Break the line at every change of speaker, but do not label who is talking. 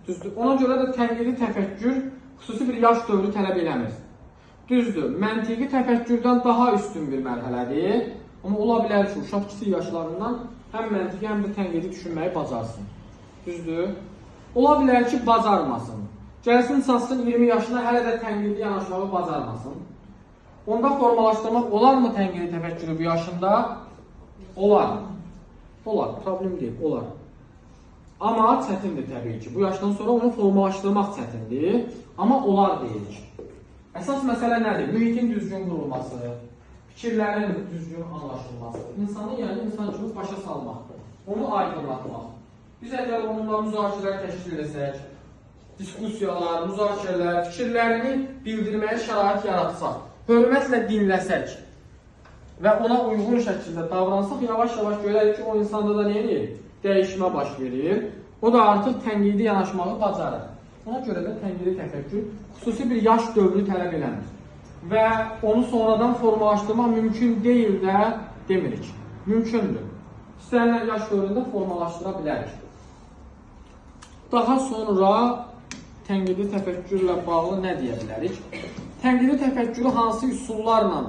Düzdür. Ona görə də tənqidi təfəkkür xüsusi bir yaş dövrü tələb eləmir. Düzdür. Məntiqi təfəkkürdən daha üstün bir mərhələdir. Amma ola bilər ki, uşaq kiçik yaşlarından həm məntiqi, həm də tənqidi düşünməyi bacarsın. Düzdür. Ola bilər ki, bacarmasın. Gəlsin çatsın 20 yaşına hələ də tənqidi yanaşmağı bacarmasın. Onda formalaşdırmaq olarmı tənqidi təfəkkürü bu yaşında? Olar. Olar. Problem deyil. Olar. Amma çətindir təbii ki. Bu yaşdan sonra onu formalaşdırmaq çətindir. Amma olar deyirik. Əsas məsələ nədir? Mühitin düzgün qurulması, fikirlərin düzgün anlaşılması, insanı, yəni insan kimi başa salmaqdır. Onu aydınlatmaq. Biz əgər onunla müzakirələr təşkil etsək, diskusiyalar, müzakirələr, fikirlərini bildirməyə şərait yaratsaq, hörmətlə dinləsək və ona uyğun şəkildə davransaq, yavaş-yavaş görərik ki, o insanda da neyir? Dəyişmə baş verir. O da artıq tənqidi yanaşmağı bacarır. Ona görə də tənqidi təfəkkür xüsusi bir yaş dövrü tələb eləmir. Və onu sonradan formalaşdırmaq mümkün deyil də demirik. Mümkündür. İstənilən yaş dövründə formalaşdıra bilərik. Daha sonra tənqidi təfəkkürlə bağlı nə deyə bilərik? Tənqidi təfəkkürü hansı üsullarla